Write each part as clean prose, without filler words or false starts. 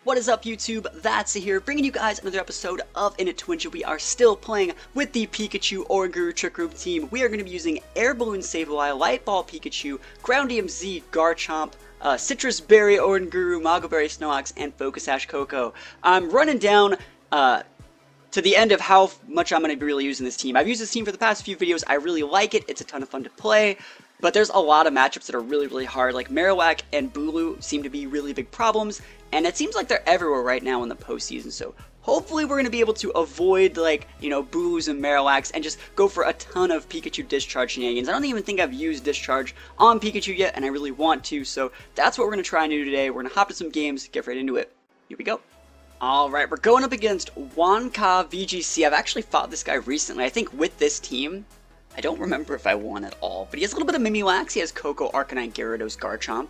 What is up, YouTube? That's here, bringing you guys another episode of In It to Win. We are still playing with the Pikachu Oranguru Trick Room team. We are going to be using Air Balloon Sableye, Light Ball Pikachu, Ground DMZ Garchomp, Citrus Berry Oranguru, Mago Berry Snorlax, and Focus Sash Coco. I'm running down to the end of how much I'm going to be really using this team. I've used this team for the past few videos. I really like it. It's a ton of fun to play. But there's a lot of matchups that are really hard. Like Marowak and Bulu seem to be really big problems. And it seems like they're everywhere right now in the postseason. So hopefully we're going to be able to avoid, like, you know, Bulus and Marowaks and just go for a ton of Pikachu Discharge shenanigans. I don't even think I've used Discharge on Pikachu yet, and I really want to. So that's what we're going to try and do today. We're going to hop to some games, get right into it. Here we go. Alright, we're going up against Wingett VGC. I've actually fought this guy recently. I think with this team, I don't remember if I won at all. But he has a little bit of Mimilax. He has Coco, Arcanine, Gyarados, Garchomp.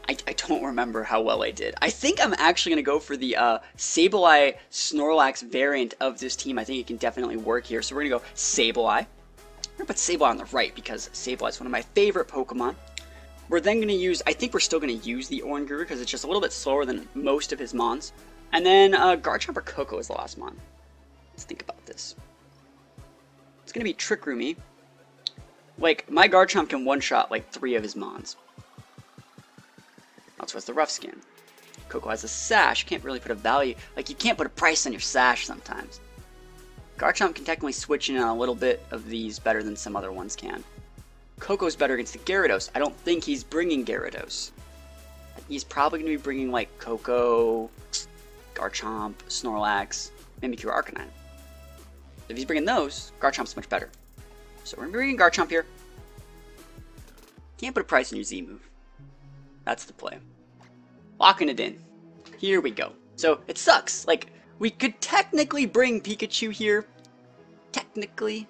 I don't remember how well I did. I think I'm actually going to go for the Sableye Snorlax variant of this team. I think it can definitely work here. So we're going to go Sableye. We're going to put Sableye on the right because Sableye is one of my favorite Pokemon. We're then going to use, I think we're still going to use the Oranguru because it's just a little bit slower than most of his Mons. And then Garchomp or Coco is the last Mon. Let's think about this. It's going to be Trick Roomy. Like, my Garchomp can one-shot like 3 of his Mons. Also has the Rough Skin. Coco has a Sash. Can't really put a value. Like, you can't put a price on your Sash sometimes. Garchomp can technically switch in on a little bit of these better than some other ones can. Coco's better against the Gyarados. I don't think he's bringing Gyarados. He's probably going to be bringing, like, Coco, Garchomp, Snorlax, Mimikyu, or Arcanine. If he's bringing those, Garchomp's much better. So we're going to be bringing Garchomp here. Can't put a price on your Z move. That's the play. Locking it in. Here we go. So, it sucks. Like, we could technically bring Pikachu here. Technically,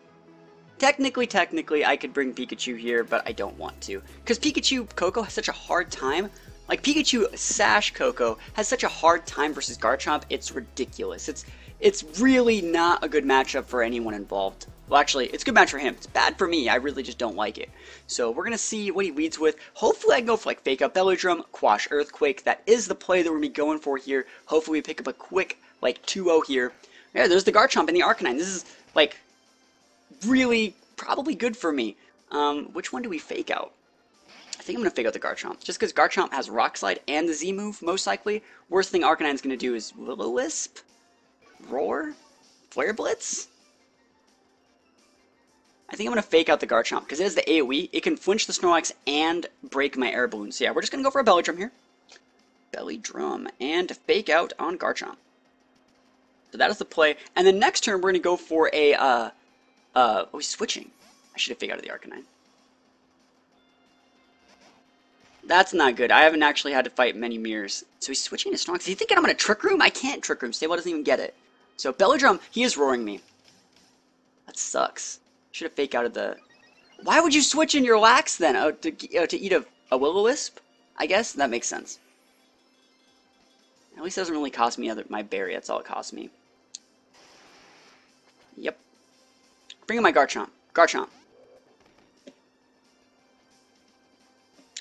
I could bring Pikachu here, but I don't want to. Because Pikachu Coco has such a hard time. Like, Pikachu Sash Coco has such a hard time versus Garchomp, it's ridiculous. It's really not a good matchup for anyone involved. Well, actually, it's a good match for him. It's bad for me. I really just don't like it. So we're going to see what he leads with. Hopefully I can go for like Fake Out Belly Drum, Quash Earthquake. That is the play that we're going to be going for here. Hopefully we pick up a quick like 2-0 here. Yeah, there's the Garchomp and the Arcanine. This is like really probably good for me. Which one do we Fake Out? I think I'm going to Fake Out the Garchomp. Just because Garchomp has Rock Slide and the Z move, most likely. Worst thing Arcanine's going to do is Will-O-Wisp, Roar, Flare Blitz. I think I'm going to Fake Out the Garchomp, because it has the AoE. It can flinch the Snorlax and break my Air Balloon. So yeah, we're just going to go for a Belly Drum here. Belly Drum, and Fake Out on Garchomp. So that is the play. And then next turn, we're going to go for a, oh, he's switching. I should have Fake Out the Arcanine. That's not good. I haven't actually had to fight many mirrors. So he's switching to Snorlax. Is he thinking I'm going to Trick Room? I can't Trick Room. Sableye doesn't even get it. So Belly Drum, he is roaring me. That sucks. Should have Fake Outed the... Why would you switch in your Lax then? Oh, to eat a Will-O-Wisp? I guess that makes sense. At least it doesn't really cost me my berry. That's all it costs me. Yep. Bring in my Garchomp. Garchomp.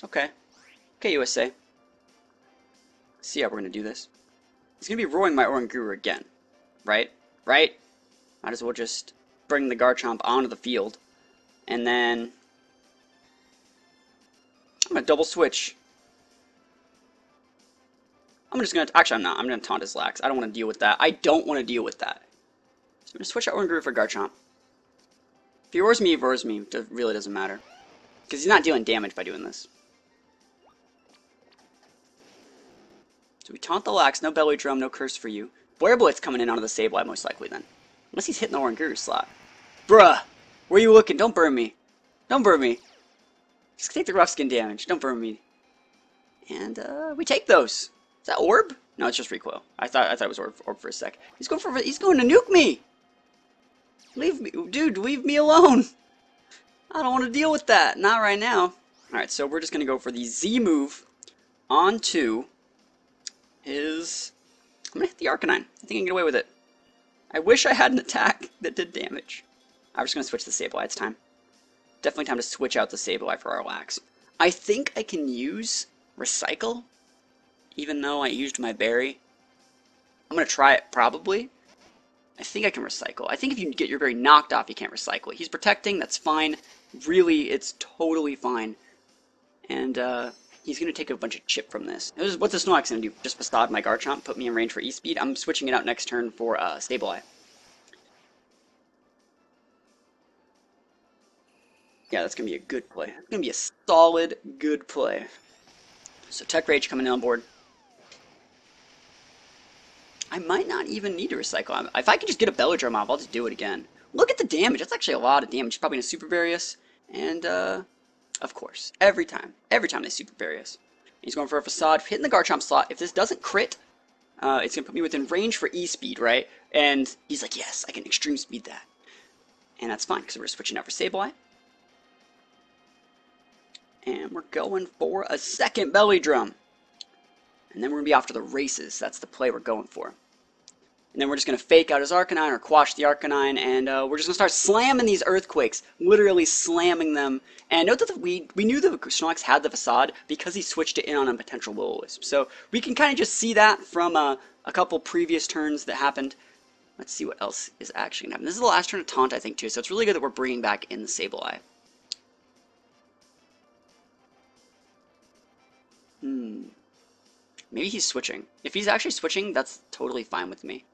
Okay. Okay, USA. Let's see how we're going to do this. He's going to be roaring my Oranguru again. Right? Right? Might as well just bring the Garchomp onto the field. And then I'm going to double switch. I'm just going to... Actually, I'm not. I'm going to taunt his Lax. I don't want to deal with that. I don't want to deal with that. So I'm going to switch out Oranguru for Garchomp. If he roars me, he roars me. It really doesn't matter. Because he's not dealing damage by doing this. So we taunt the Lax. No Belly Drum. No Curse for you. Flare Blitz coming in onto the Sableye most likely then. Unless he's hitting the Oranguru slot. Bruh! Where are you looking? Don't burn me. Don't burn me. Just take the Rough Skin damage. Don't burn me. And, we take those. Is that Orb? No, it's just Recoil. I thought it was Orb for a sec. He's going to nuke me! Leave me. Dude, leave me alone! I don't want to deal with that. Not right now. Alright, so we're just going to go for the Z move onto his... I'm going to hit the Arcanine. I think I can get away with it. I wish I had an attack that did damage. I'm just going to switch the Sableye. It's time. Definitely time to switch out the Sableye for our Lax. I think I can use Recycle, even though I used my berry. I'm going to try it probably. I think I can recycle. I think if you get your berry knocked off, you can't recycle it. He's protecting, that's fine. Really, it's totally fine. And he's going to take a bunch of chip from this. What's the Snorlax going to do? Just Facade my Garchomp, put me in range for E-Speed. I'm switching it out next turn for Sableye. Yeah, that's going to be a good play. It's going to be a solid, good play. So Tech Rage coming in on board. I might not even need to recycle. If I can just get a Belladrum off, I'll just do it again. Look at the damage. That's actually a lot of damage. Probably in a Super Various. And, of course, every time they Super Various. He's going for a Facade, hitting the Garchomp slot. If this doesn't crit, it's going to put me within range for E-Speed, right? And he's like, yes, I can Extreme Speed that. And that's fine, because we're switching out for Sableye. And we're going for a second Belly Drum. And then we're going to be off to the races. That's the play we're going for. And then we're just going to fake out his Arcanine or quash the Arcanine. And we're just going to start slamming these Earthquakes. Literally slamming them. And note that we knew the Snorlax had the Facade because he switched it in on a potential Will-O-Wisp. So we can kind of just see that from a couple previous turns that happened. Let's see what else is actually going to happen. This is the last turn of Taunt, I think, too. So it's really good that we're bringing back in the Sableye. Maybe he's switching. If he's actually switching, that's totally fine with me.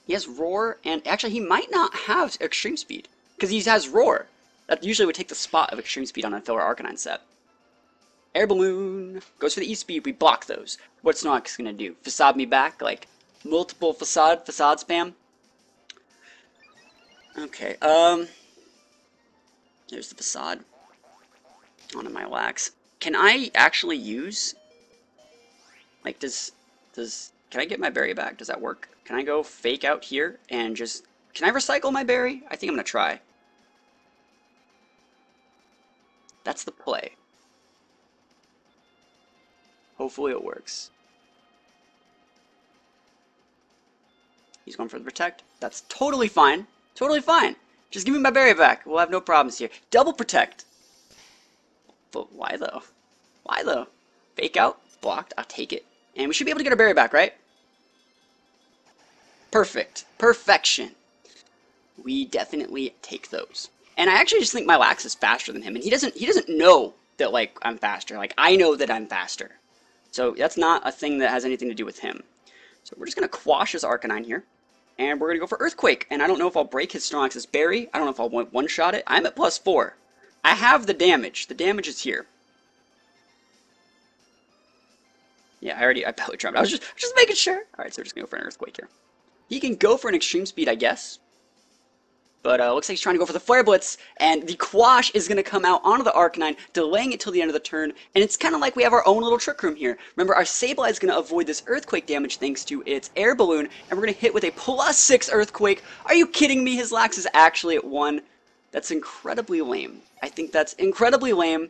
He has Roar, and actually he might not have Extreme Speed, because he has Roar. That usually would take the spot of Extreme Speed on a filler Arcanine set. Air Balloon goes for the E-Speed, we block those. What's Snorlax going to do? Facade me back, like multiple Facade spam? Okay, there's the Facade onto my Lax. Can I actually use... Like, can I get my berry back? Does that work? Can I go fake out here and just... Can I recycle my berry? I think I'm going to try. That's the play. Hopefully it works. He's going for the Protect. That's totally fine. Totally fine. Just give me my berry back. We'll have no problems here. Double Protect. But why though? Why though? Fake out. Blocked. I'll take it. And we should be able to get our berry back, right? Perfect. Perfection. We definitely take those. And I actually just think my Lax is faster than him, and he doesn't know that, like, I'm faster. Like, I know that I'm faster. So that's not a thing that has anything to do with him. So we're just going to quash his Arcanine here. And we're going to go for Earthquake. And I don't know if I'll break his Snorlax's berry. I don't know if I'll one-shot it. I'm at +4. I have the damage. The damage is here. Yeah, I belly drummed. I was just making sure. Alright, so we're just going to go for an Earthquake here. He can go for an Extreme Speed, I guess. But looks like he's trying to go for the Flare Blitz, and the Quash is going to come out onto the Arcanine, delaying it till the end of the turn, and it's kind of like we have our own little Trick Room here. Remember, our Sableye is going to avoid this Earthquake damage thanks to its Air Balloon, and we're going to hit with a +6 Earthquake. Are you kidding me? His Lax is actually at 1. That's incredibly lame. I think that's incredibly lame.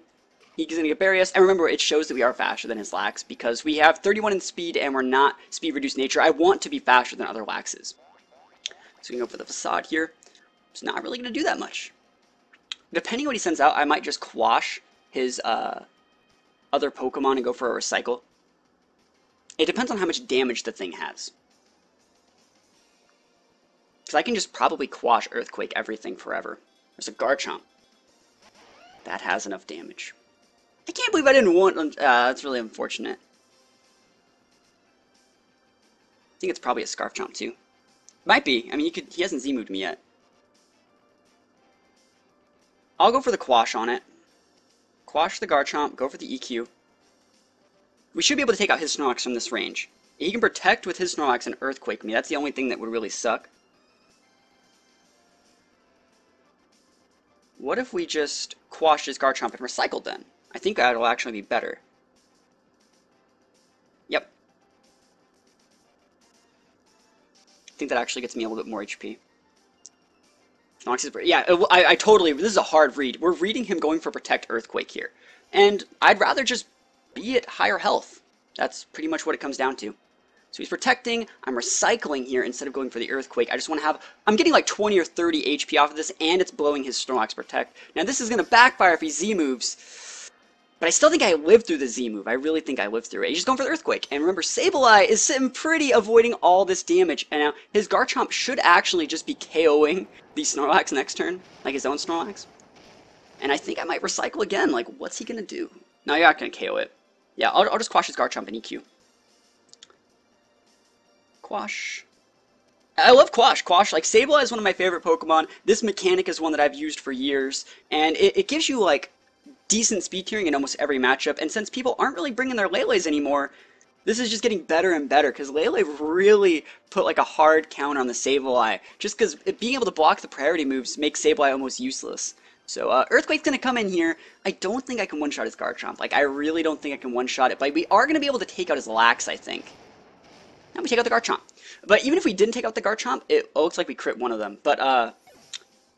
He's going to get Berry Us, and remember, it shows that we are faster than his Lax, because we have 31 in speed, and we're not speed-reduced nature. I want to be faster than other Laxes. So we can go for the Facade here. It's not really going to do that much. Depending on what he sends out, I might just quash his other Pokemon and go for a Recycle. It depends on how much damage the thing has. Because I can just probably quash Earthquake everything forever. There's a Garchomp. That has enough damage. I can't believe I didn't want... that's really unfortunate. I think it's probably a Scarfchomp too. Might be. I mean, he hasn't Z-moved me yet. I'll go for the Quash on it. Quash the Garchomp, go for the EQ. We should be able to take out his Snorlax from this range. He can protect with his Snorlax and Earthquake me. That's the only thing that would really suck. What if we just quashed his Garchomp and recycled then? I think that'll actually be better. Yep. I think that actually gets me a little bit more HP. Yeah, I totally... This is a hard read. We're reading him going for Protect Earthquake here. And I'd rather just be at higher health. That's pretty much what it comes down to. So he's protecting. I'm recycling here instead of going for the Earthquake. I just want to have... I'm getting like 20 or 30 HP off of this, and it's blowing his Snorlax Protect. Now this is going to backfire if he Z-moves. But I still think I lived through the Z move. I really think I lived through it. He's just going for the Earthquake. And remember, Sableye is sitting pretty avoiding all this damage. And now his Garchomp should actually just be KOing the Snorlax next turn, like his own Snorlax. And I think I might recycle again. Like, what's he going to do? No, you're not going to KO it. Yeah, I'll just Quash his Garchomp and EQ. Quash. I love Quash. Quash, like, Sableye is one of my favorite Pokemon. This mechanic is one that I've used for years. And it gives you, like, decent speed tiering in almost every matchup. And since people aren't really bringing their Leles anymore, this is just getting better and better. Because Lele really put, like, a hard counter on the Sableye. Just because being able to block the priority moves makes Sableye almost useless. So, Earthquake's going to come in here. I don't think I can one-shot his Garchomp. Like, I really don't think I can one-shot it. But we are going to be able to take out his Lax, I think. Now we take out the Garchomp. But even if we didn't take out the Garchomp, it looks like we crit one of them. But I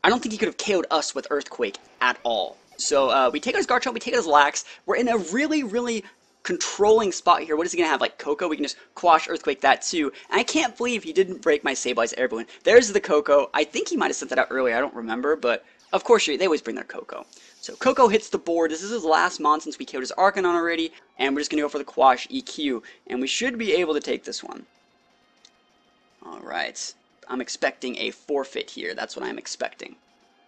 don't think he could have KO'd us with Earthquake at all. So we take out his Garchomp, we take out his Lax. We're in a really, really controlling spot here. What is he going to have? Like Coco? We can just Quash Earthquake that too. And I can't believe he didn't break my Sableye's Air Balloon. There's the Coco. I think he might have sent that out earlier. I don't remember. But of course, they always bring their Coco. So Coco hits the board. This is his last mon since we KO'd his Arcanine already. And we're just going to go for the Quash EQ. And we should be able to take this one. Alright, I'm expecting a forfeit here. That's what I'm expecting.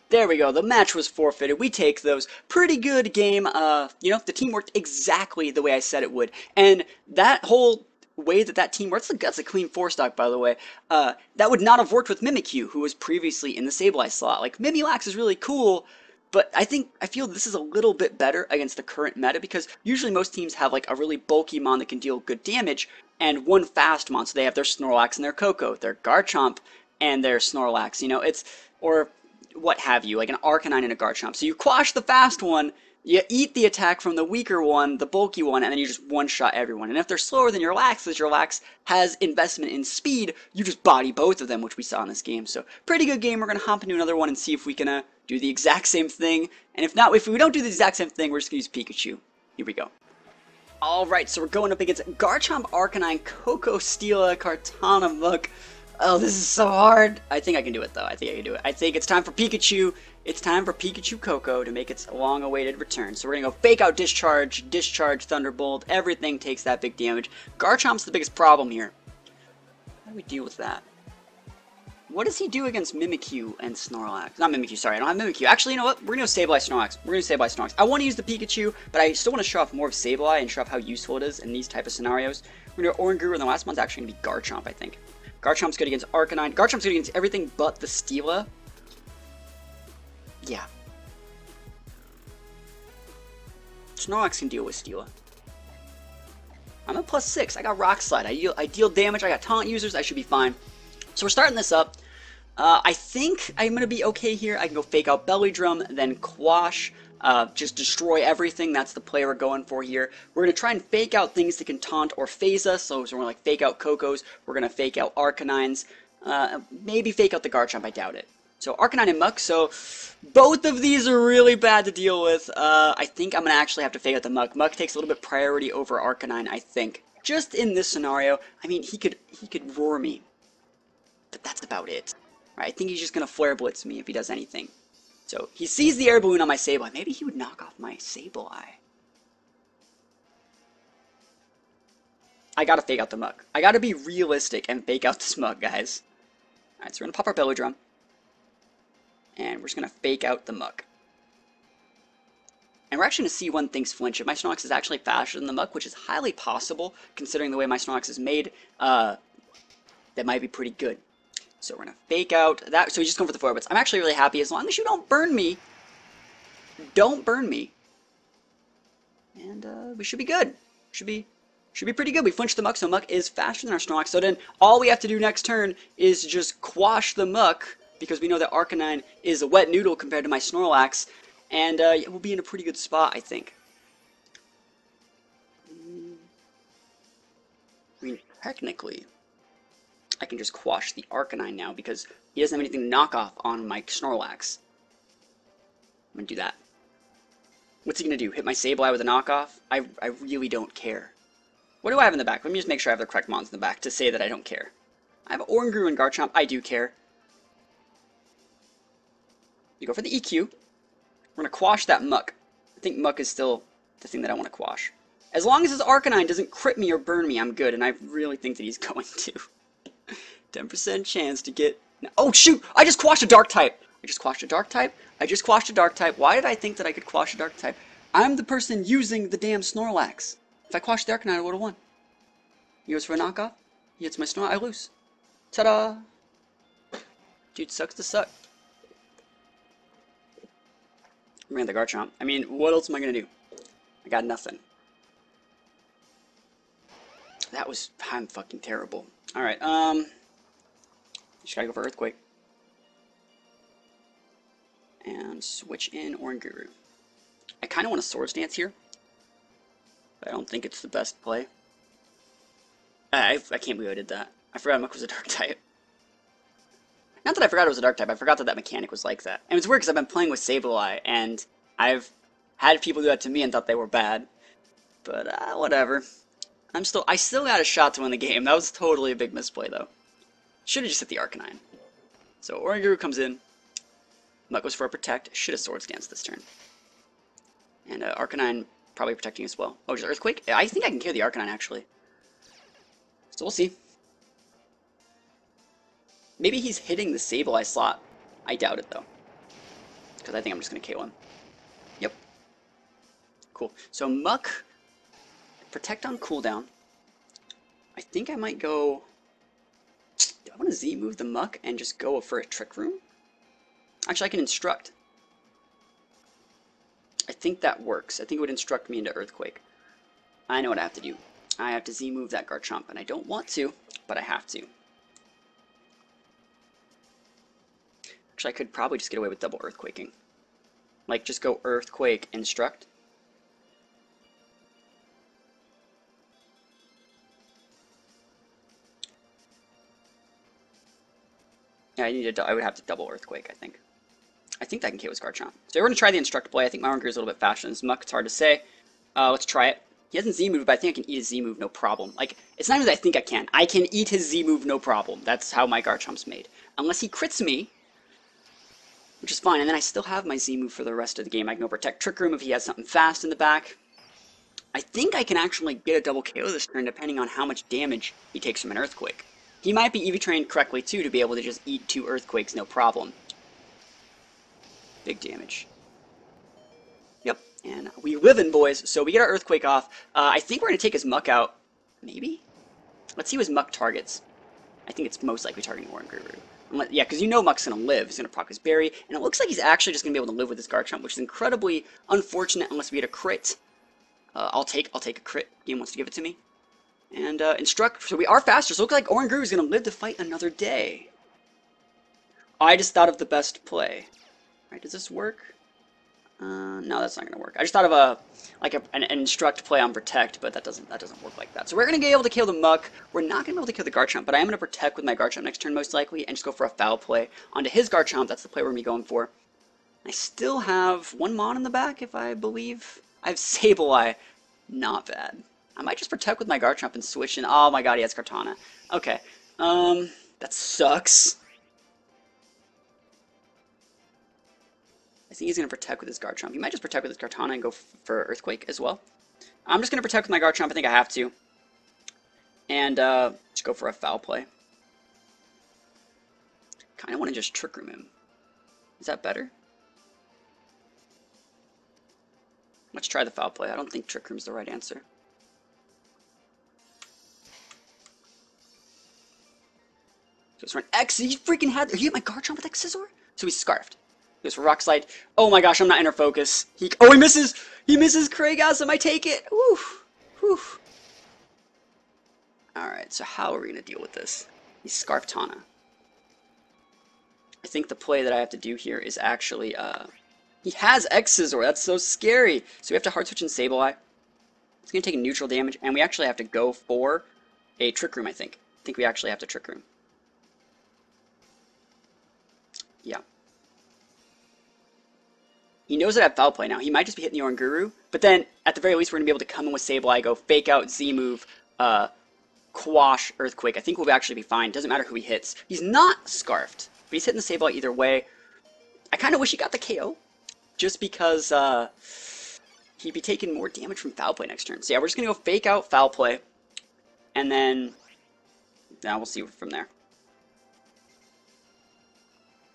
There we go. The match was forfeited. We take those. Pretty good game. You know, the team worked exactly the way I said it would. And that whole way that team works, that's a clean 4-stock, by the way. That would not have worked with Mimikyu, who was previously in the Sableye slot. Like, Mimilax is really cool, but I feel this is a little bit better against the current meta, because usually most teams have, like, a really bulky mon that can deal good damage, and one fast mon, so they have their Snorlax and their Coco, their Garchomp and their Snorlax, you know, or what have you, like an Arcanine and a Garchomp. So you Quash the fast one, you eat the attack from the weaker one, the bulky one, and then you just one-shot everyone. And if they're slower than your Lax, as your Lax has investment in speed, you just body both of them, which we saw in this game. So pretty good game. We're going to hop into another one and see if we can do the exact same thing. And if not, if we don't do the exact same thing, we're just going to use Pikachu. Here we go. Alright, so we're going up against Garchomp, Arcanine, Coco, Stila, Kartana, Muk. Oh, this is so hard. I think I can do it, though. I think I can do it. I think it's time for Pikachu. It's time for Pikachu Coco to make its long-awaited return. So we're going to go Fake Out Discharge, Discharge, Thunderbolt. Everything takes that big damage. Garchomp's the biggest problem here. How do we deal with that? What does he do against Mimikyu and Snorlax? Not Mimikyu, sorry, I don't have Mimikyu. Actually, you know what? We're going to Sableye Snorlax. We're going to Sableye Snorlax. I want to use the Pikachu, but I still want to show off more of Sableye and show off how useful it is in these type of scenarios. We're going to Oranguru, and the last one's actually going to be Garchomp, I think. Garchomp's good against Arcanine. Garchomp's good against everything but the Stila. Yeah. Snorlax can deal with Stila. I'm at +6. I got Rock Slide. I deal damage. I got Taunt users. I should be fine. So we're starting this up. I think I'm going to be okay here. I can go Fake Out Belly Drum, then Quash. Just destroy everything. That's the play we're going for here. We're going to try and fake out things that can taunt or phase us. So we're going to like fake out Cocos. We're going to fake out Arcanines. Maybe fake out the Garchomp. I doubt it. So Arcanine and Muk. So both of these are really bad to deal with. I think I'm going to actually have to fake out the Muk. Muk takes a little bit priority over Arcanine, I think. Just in this scenario, I mean, he could roar me. But that's about it. Right, I think he's just going to Flare Blitz me if he does anything. So, he sees the Air Balloon on my Sableye. Maybe he would knock off my Sableye. I gotta fake out the Muk. I gotta be realistic and fake out this Muk, guys. Alright, so we're gonna pop our Belly Drum. And we're just gonna fake out the Muk. And we're actually gonna see when things flinch. If my Snorlax is actually faster than the Muk, which is highly possible, considering the way my Snorlax is made, that might be pretty good. So we're going to fake out that. So he's just going for the 4-bits. I'm actually really happy as long as you don't burn me. Don't burn me. And we should be good. Should be pretty good. We flinched the Muk, so Muk is faster than our Snorlax. So then all we have to do next turn is just Quash the Muk, because we know that Arcanine is a wet noodle compared to my Snorlax. And we'll be in a pretty good spot, I think. I mean, technically, I can just Quash the Arcanine now because he doesn't have anything to knock off on my Snorlax. I'm going to do that. What's he going to do? Hit my Sableye with a knockoff? I really don't care. What do I have in the back? Let me just make sure I have the correct mons in the back to say that I don't care. I have Oranguru and Garchomp. I do care. You go for the EQ. We're going to Quash that Muk. I think Muk is still the thing that I want to quash. As long as his Arcanine doesn't crit me or burn me, I'm good, and I really think that he's going to. 10% chance to get... Oh, shoot! I just quashed a Dark type! I just quashed a Dark type. I just quashed a Dark type. Why did I think that I could quash a Dark type? I'm the person using the damn Snorlax. If I quashed the Arcanine, I would have won. He goes for a knockoff. He hits my Snorlax. I lose. Ta-da! Dude, sucks to suck. I'm gonna the Garchomp. I mean, what else am I gonna do? I got nothing. That was... I'm fucking terrible. Alright, just gotta go for Earthquake. And switch in Oranguru. I kinda want a Swords Dance here. But I don't think it's the best play. I can't believe I did that. I forgot Muck was a Dark type. Not that I forgot it was a Dark type, I forgot that that mechanic was like that. And it's weird because I've been playing with Sableye, and I've had people do that to me and thought they were bad. But, whatever. I still got a shot to win the game. That was totally a big misplay, though. Should have just hit the Arcanine. So, Oranguru comes in. Muck goes for a Protect. Should have Swords Dance this turn. And, Arcanine probably protecting as well. Oh, just Earthquake? I think I can kill the Arcanine, actually. So, we'll see. Maybe he's hitting the Sableye slot. I doubt it, though. Because I think I'm just going to KO him. Yep. Cool. So, Muck... Protect on cooldown. I think I might go... Do I want to Z-move the Muck and just go for a Trick Room? Actually, I can Instruct. I think that works. I think it would instruct me into Earthquake. I know what I have to do. I have to Z-move that Garchomp, and I don't want to, but I have to. Actually, I could probably just get away with double Earthquaking. Like, just go Earthquake, Instruct. Yeah, I would have to double Earthquake, I think. I think that can KO his Garchomp. So we're going to try the Instruct play. I think my Oranguru is a little bit faster than this Muck. It's hard to say. Let's try it. He hasn't Z-moved, but I think I can eat his Z-move no problem. Like, it's not even that I think I can. I can eat his Z-move no problem. That's how my Garchomp's made. Unless he crits me, which is fine. And then I still have my Z-move for the rest of the game. I can go Protect Trick Room if he has something fast in the back. I think I can actually get a double KO this turn depending on how much damage he takes from an Earthquake. He might be EV trained correctly too to be able to just eat 2 Earthquakes no problem. Big damage. Yep, and we livin', boys. So we get our Earthquake off. I think we're going to take his Muck out. Maybe? Let's see what his Muck targets. I think it's most likely targeting Oranguru. Yeah, because you know Muck's going to live. He's going to proc his Berry. And it looks like he's actually just going to be able to live with his Garchomp, which is incredibly unfortunate unless we get a crit. I'll take a crit. Game wants to give it to me. And Instruct. So we are faster. So it looks like Oranguru is going to live to fight another day. I just thought of the best play. Alright, does this work? No, that's not going to work. I just thought of an Instruct play on Protect, but that doesn't work like that. So we're going to be able to kill the Muck. We're not going to be able to kill the Garchomp, but I am going to Protect with my Garchomp next turn most likely, and just go for a foul play onto his Garchomp. That's the play we're going to be going for. I still have 1 Mon in the back, if I believe. I have Sableye. Not bad. I might just Protect with my Garchomp and switch in. Oh my god, he has Kartana. Okay. That sucks. I think he's going to Protect with his Garchomp. He might just Protect with his Kartana and go for Earthquake as well. I'm just going to Protect with my Garchomp. I think I have to. And just go for a foul play. Kind of want to just Trick Room him. Is that better? Let's try the foul play. I don't think Trick Room's the right answer. So it's for an X. He freaking had. He hit my Garchomp with X Scissor? So he's Scarfed. He goes for Rock Slide. Oh my gosh, I'm not inner focus. He misses. He misses Craigasm. I take it. Woo. Whew. Alright, so how are we going to deal with this? He's Scarfed Tana. I think the play that I have to do here is actually, he has X Scissor. That's so scary. So we have to hard switch in Sableye. It's going to take neutral damage, and we actually have to go for a Trick Room, I think. I think we actually have to Trick Room. Yeah. He knows that I have Foul Play now. He might just be hitting the Oranguru, but then, at the very least, we're going to be able to come in with Sableye, go Fake Out, Z-Move, Quash, Earthquake. I think we'll actually be fine. Doesn't matter who he hits. He's not Scarfed, but he's hitting the Sableye either way. I kind of wish he got the KO, just because, he'd be taking more damage from foul play next turn. So yeah, we're just going to go fake out foul play, and then now we'll see from there.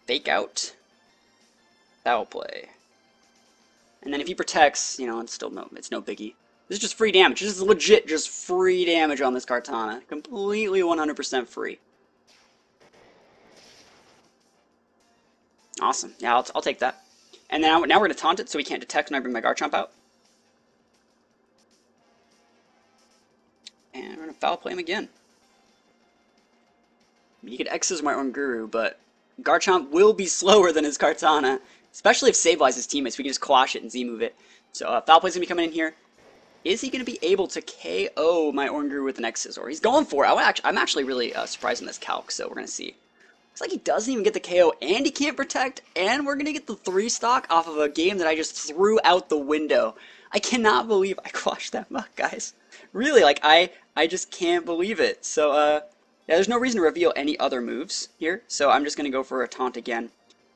Fake out foul play. And then if he protects, you know, it's no biggie. This is just free damage. This is legit just free damage on this Kartana. Completely 100% free. Awesome. Yeah, I'll take that. And then now we're going to taunt it so he can't detect when I bring my Garchomp out. And we're going to foul play him again. You could X's my Oranguru, but Garchomp will be slower than his Kartana. Especially if Sableye's his teammate, so we can just Quash it and Z-move it. So foul play's going to be coming in here. Is he going to be able to KO my Oranguru with an X-Scissor? He's going for it. I'm actually really surprised in this calc, so we're going to see. Looks like he doesn't even get the KO, and he can't protect, and we're going to get the 3 stock off of a game that I just threw out the window. I cannot believe I quashed that muck, guys. Really, like, I just can't believe it. So, yeah, there's no reason to reveal any other moves here, so I'm just going to go for a taunt again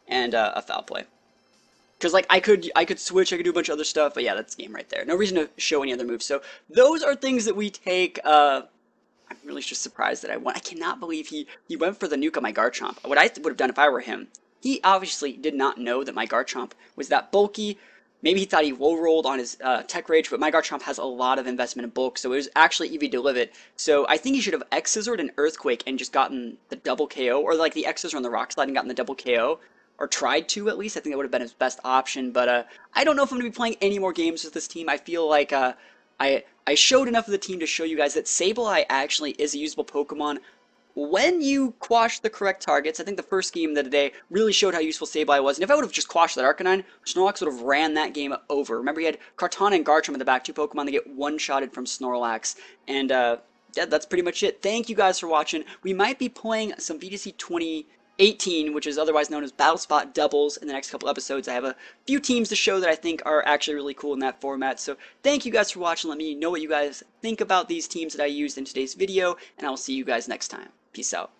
and a foul play. Because, like, I could switch, I could do a bunch of other stuff, but yeah, that's the game right there. No reason to show any other moves. So those are things that we take. I'm really just surprised that I won. I cannot believe he went for the nuke on my Garchomp. What I would have done if I were him, he obviously did not know that my Garchomp was that bulky. Maybe he thought he low rolled on his Tech Rage, but my Garchomp has a lot of investment in bulk, so it was actually EV Delivered. So I think he should have X-Scissored an Earthquake and just gotten the double KO, or like the X-Scissor on the Rock Slide and gotten the double KO. Or tried to, at least. I think that would have been his best option. But I don't know if I'm going to be playing any more games with this team. I feel like I showed enough of the team to show you guys that Sableye actually is a usable Pokemon when you quash the correct targets. I think the first game of the day really showed how useful Sableye was. And if I would have just quashed that Arcanine, Snorlax would have ran that game over. Remember, he had Kartana and Garchomp in the back, 2 Pokemon that get one-shotted from Snorlax. And yeah, that's pretty much it. Thank you guys for watching. We might be playing some VGC 2018, which is otherwise known as Battle Spot Doubles, in the next couple episodes. I have a few teams to show that I think are actually really cool in that format. So thank you guys for watching. Let me know what you guys think about these teams that I used in today's video, and I will see you guys next time. Peace out.